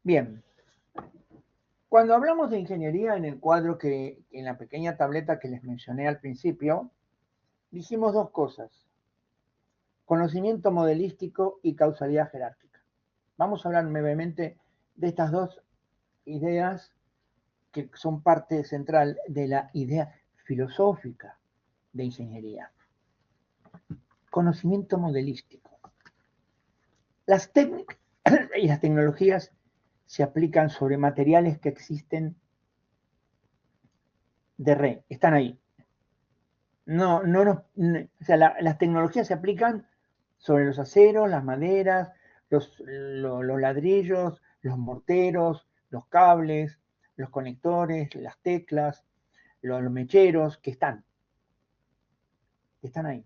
Bien, cuando hablamos de ingeniería en el cuadro que en la pequeña tableta que les mencioné al principio, dijimos dos cosas: conocimiento modelístico y causalidad jerárquica. Vamos a hablar brevemente de estas dos ideas que son parte central de la idea filosófica de ingeniería. Conocimiento modelístico. Las técnicas y las tecnologías se aplican sobre materiales que existen están ahí. O sea, las tecnologías se aplican sobre los aceros, las maderas, los ladrillos, los morteros, los cables, los conectores, las teclas, los mecheros, que están ahí.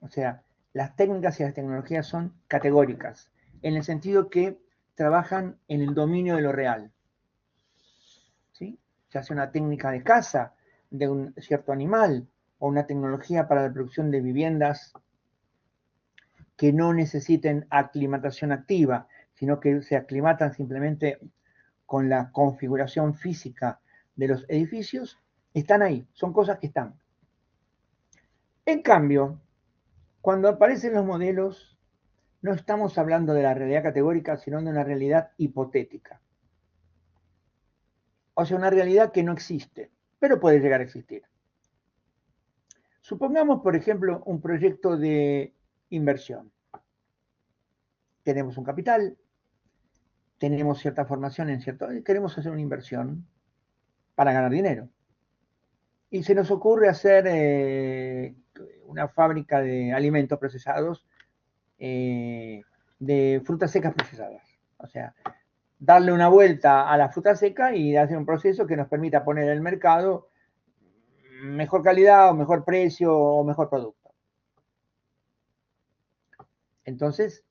O sea, las técnicas y las tecnologías son categóricas, en el sentido que trabajan en el dominio de lo real. ¿Sí? Se hace una técnica de caza de un cierto animal o una tecnología para la producción de viviendas que no necesiten aclimatación activa, sino que se aclimatan simplemente con la configuración física de los edificios, están ahí, son cosas que están. En cambio, cuando aparecen los modelos, no estamos hablando de la realidad categórica, sino de una realidad hipotética. O sea, una realidad que no existe, pero puede llegar a existir. Supongamos, por ejemplo, un proyecto de inversión. Tenemos un capital, tenemos cierta formación en cierto, queremos hacer una inversión para ganar dinero. Y se nos ocurre hacer una fábrica de alimentos procesados, de frutas secas procesadas. O sea, darle una vuelta a la fruta seca y hacer un proceso que nos permita poner en el mercado mejor calidad o mejor precio o mejor producto. Entonces,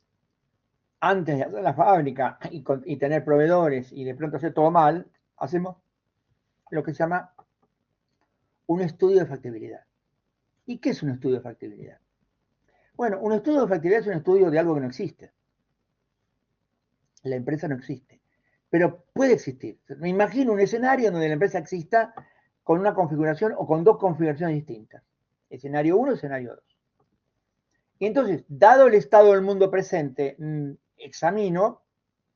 antes de hacer la fábrica y tener proveedores y de pronto hacer todo mal, hacemos lo que se llama un estudio de factibilidad. ¿Y qué es un estudio de factibilidad? Bueno, un estudio de factibilidad es un estudio de algo que no existe. La empresa no existe, pero puede existir. Me imagino un escenario donde la empresa exista con una configuración o con dos configuraciones distintas. Escenario 1 y escenario 2. Y entonces, dado el estado del mundo presente, examino,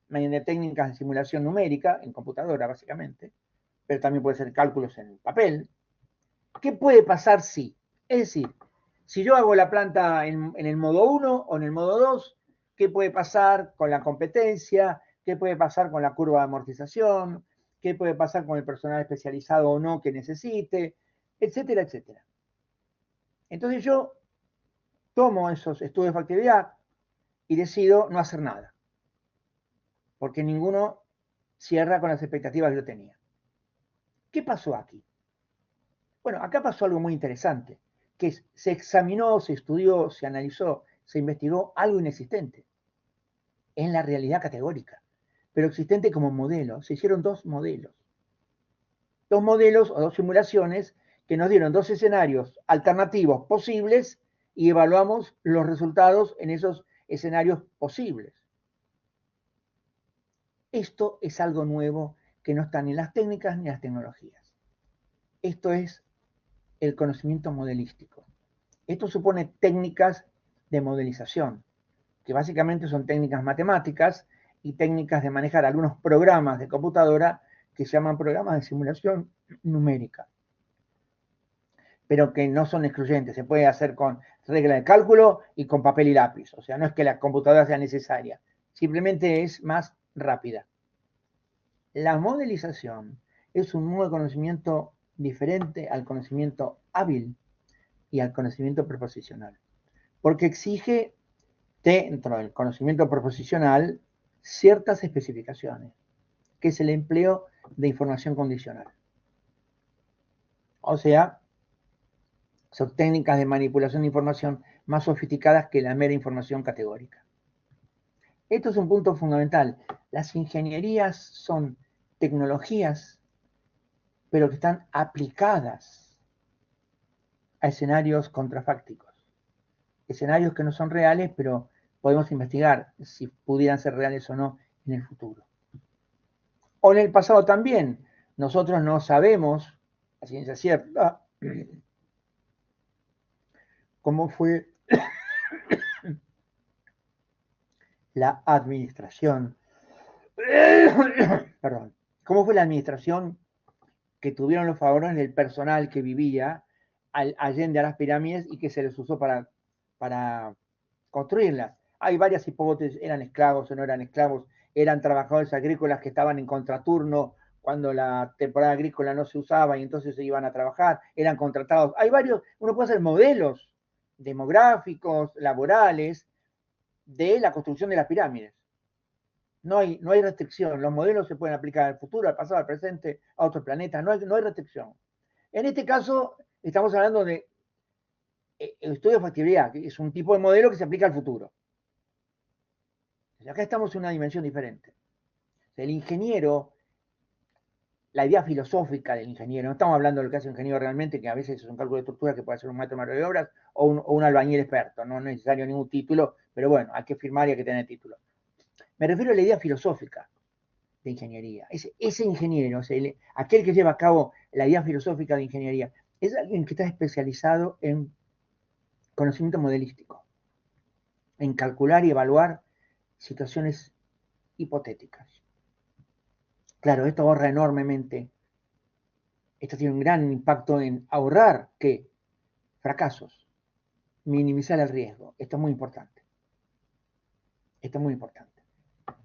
mediante técnicas de simulación numérica, en computadora básicamente, pero también puede ser cálculos en papel, ¿qué puede pasar si? Es decir, si yo hago la planta en el modo 1 o en el modo 2, ¿qué puede pasar con la competencia? ¿Qué puede pasar con la curva de amortización? ¿Qué puede pasar con el personal especializado o no que necesite? Etcétera, etcétera. Entonces yo tomo esos estudios de factibilidad y decido no hacer nada, porque ninguno cierra con las expectativas que yo tenía. ¿Qué pasó aquí? Bueno, acá pasó algo muy interesante, que se examinó, se estudió, se analizó, se investigó algo inexistente en la realidad categórica, pero existente como modelo. Se hicieron dos modelos o dos simulaciones que nos dieron dos escenarios alternativos posibles y evaluamos los resultados en esos escenarios posibles. Esto es algo nuevo que no está ni en las técnicas ni en las tecnologías. Esto es el conocimiento modelístico. Esto supone técnicas de modelización, que básicamente son técnicas matemáticas y técnicas de manejar algunos programas de computadora que se llaman programas de simulación numérica, pero que no son excluyentes. Se puede hacer con regla de cálculo y con papel y lápiz. O sea, no es que la computadora sea necesaria, simplemente es más rápida. La modelización es un nuevo conocimiento diferente al conocimiento hábil y al conocimiento proposicional, porque exige dentro del conocimiento proposicional ciertas especificaciones, que es el empleo de información condicional. O sea, son técnicas de manipulación de información más sofisticadas que la mera información categórica. Esto es un punto fundamental. Las ingenierías son tecnologías, pero que están aplicadas a escenarios contrafácticos. Escenarios que no son reales, pero podemos investigar si pudieran ser reales o no en el futuro. O en el pasado también. Nosotros no sabemos, a ciencia cierta, cómo fue la administración, perdón, cómo fue la administración que tuvieron los faraones del personal que vivía allende a las pirámides y que se les usó para construirlas. Hay varias hipótesis, eran esclavos o no eran esclavos, eran trabajadores agrícolas que estaban en contraturno cuando la temporada agrícola no se usaba y entonces se iban a trabajar, eran contratados. Hay varios, uno puede hacer modelos demográficos, laborales, de la construcción de las pirámides. No hay restricción, los modelos se pueden aplicar al futuro, al pasado, al presente, a otros planetas, no hay restricción. En este caso, estamos hablando de el estudio de factibilidad, que es un tipo de modelo que se aplica al futuro. Acá estamos en una dimensión diferente. El ingeniero, la idea filosófica del ingeniero, no estamos hablando del que hace un ingeniero realmente, que a veces es un cálculo de estructura que puede ser un maestro de obras o un albañil experto, no es necesario ningún título, pero bueno, hay que firmar y hay que tener título. Me refiero a la idea filosófica de ingeniería. Ese ingeniero, aquel que lleva a cabo la idea filosófica de ingeniería, es alguien que está especializado en conocimiento modelístico, en calcular y evaluar situaciones hipotéticas. Claro, esto ahorra enormemente. Esto tiene un gran impacto en ahorrar, ¿qué? Fracasos, minimizar el riesgo. Esto es muy importante. Esto es muy importante.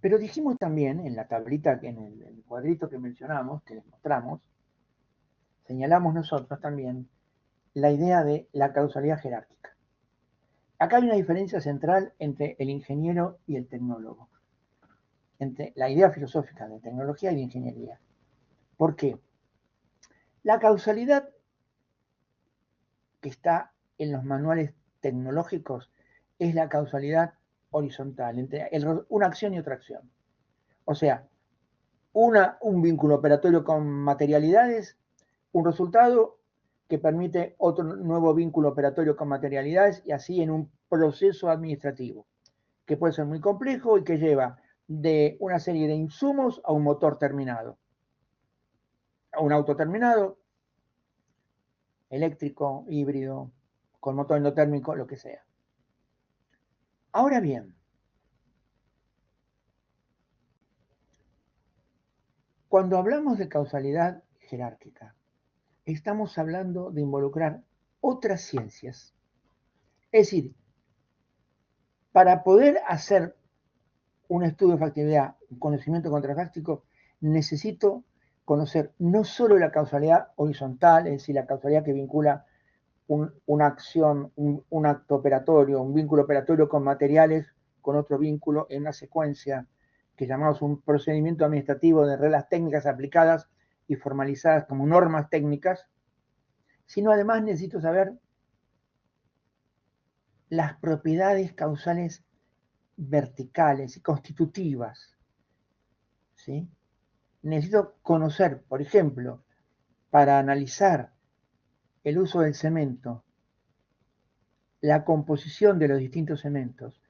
Pero dijimos también en la tablita, en el cuadrito que mencionamos, que les mostramos, señalamos nosotros también la idea de la causalidad jerárquica. Acá hay una diferencia central entre el ingeniero y el tecnólogo, entre la idea filosófica de tecnología y de ingeniería. ¿Por qué? La causalidad que está en los manuales tecnológicos es la causalidad horizontal, entre una acción y otra acción. O sea, un vínculo operatorio con materialidades, un resultado que permite otro nuevo vínculo operatorio con materialidades y así en un proceso administrativo, que puede ser muy complejo y que lleva de una serie de insumos a un motor terminado, a un auto terminado, eléctrico, híbrido, con motor endotérmico, lo que sea. Ahora bien, cuando hablamos de causalidad jerárquica, estamos hablando de involucrar otras ciencias. Es decir, para poder hacer un estudio de factibilidad, un conocimiento contrafáctico, necesito conocer no solo la causalidad horizontal, es decir, la causalidad que vincula una acción, un acto operatorio, un vínculo operatorio con materiales, con otro vínculo en una secuencia que llamamos un procedimiento administrativo de reglas técnicas aplicadas y formalizadas como normas técnicas, sino además necesito saber las propiedades causales verticales y constitutivas, ¿sí? Necesito conocer, por ejemplo, para analizar el uso del cemento, la composición de los distintos cementos,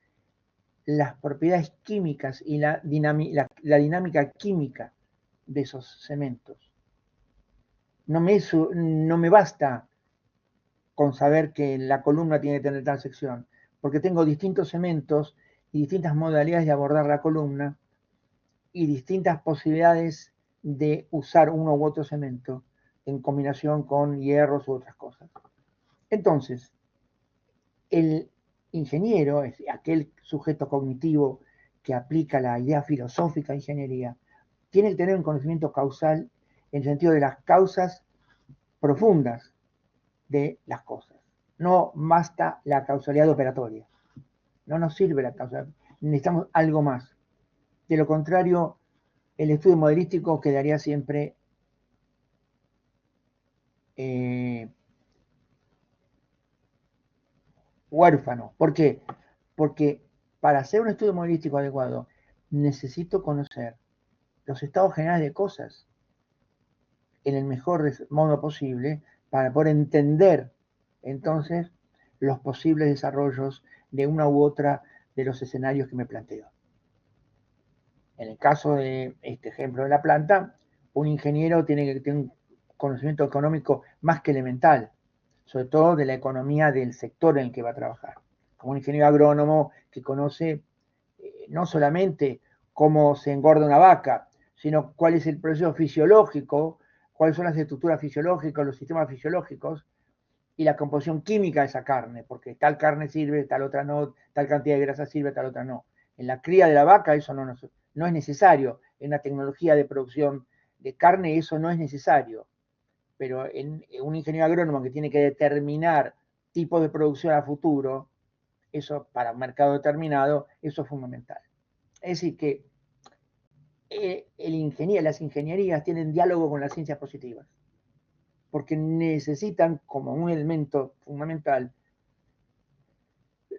las propiedades químicas y la dinámica química de esos cementos. No me basta con saber que la columna tiene que tener tal sección, porque tengo distintos cementos y distintas modalidades de abordar la columna y distintas posibilidades de usar uno u otro cemento en combinación con hierros u otras cosas. Entonces, el ingeniero es aquel sujeto cognitivo que aplica la idea filosófica de ingeniería, tiene que tener un conocimiento causal en el sentido de las causas profundas de las cosas. No basta la causalidad operatoria. No nos sirve la causalidad. Necesitamos algo más. De lo contrario, el estudio modelístico quedaría siempre huérfano. ¿Por qué? Porque para hacer un estudio modelístico adecuado necesito conocer los estados generales de cosas en el mejor modo posible para poder entender entonces los posibles desarrollos de una u otra de los escenarios que me planteo. En el caso de este ejemplo de la planta, un ingeniero tiene que tener un conocimiento económico más que elemental, sobre todo de la economía del sector en el que va a trabajar. Como un ingeniero agrónomo que conoce no solamente cómo se engorda una vaca, sino cuál es el proceso fisiológico, cuáles son las estructuras fisiológicas, los sistemas fisiológicos y la composición química de esa carne, porque tal carne sirve, tal otra no, tal cantidad de grasa sirve, tal otra no. En la cría de la vaca eso no es necesario, en la tecnología de producción de carne eso no es necesario, pero en un ingeniero agrónomo que tiene que determinar tipos de producción a futuro, eso para un mercado determinado, eso es fundamental. Es decir, que las ingenierías tienen diálogo con las ciencias positivas, porque necesitan como un elemento fundamental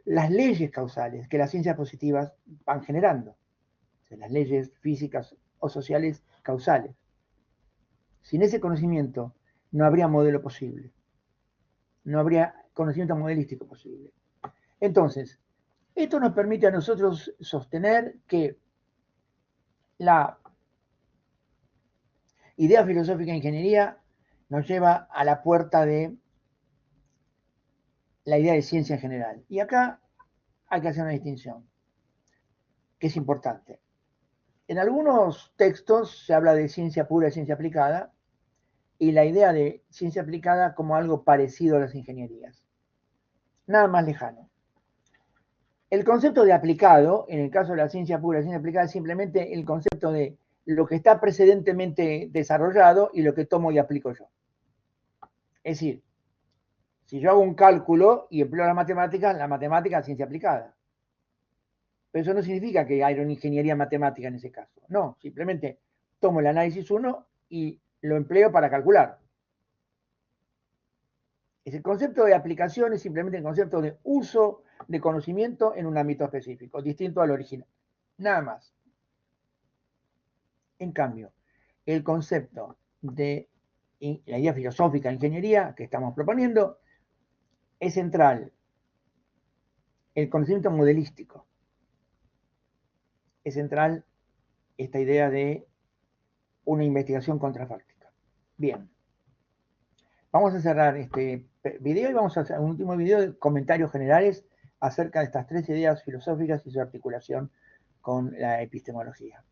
las leyes causales que las ciencias positivas van generando, o sea, las leyes físicas o sociales causales. Sin ese conocimiento no habría modelo posible, no habría conocimiento modelístico posible. Entonces, esto nos permite a nosotros sostener que la idea filosófica de ingeniería nos lleva a la puerta de la idea de ciencia en general. Y acá hay que hacer una distinción, que es importante. En algunos textos se habla de ciencia pura y ciencia aplicada, y la idea de ciencia aplicada como algo parecido a las ingenierías. Nada más lejano. El concepto de aplicado, en el caso de la ciencia pura y ciencia aplicada, es simplemente el concepto de lo que está precedentemente desarrollado y lo que tomo y aplico yo. Es decir, si yo hago un cálculo y empleo la matemática es ciencia aplicada. Pero eso no significa que haya una ingeniería matemática en ese caso. No, simplemente tomo el análisis 1 y lo empleo para calcular. Es el concepto de aplicación es simplemente el concepto de uso de conocimiento en un ámbito específico, distinto al original. Nada más. En cambio, el concepto de la idea filosófica de ingeniería que estamos proponiendo es central el conocimiento modelístico. Es central esta idea de una investigación contrafáctica. Bien. Vamos a cerrar este video y vamos a hacer un último video de comentarios generales acerca de estas tres ideas filosóficas y su articulación con la epistemología.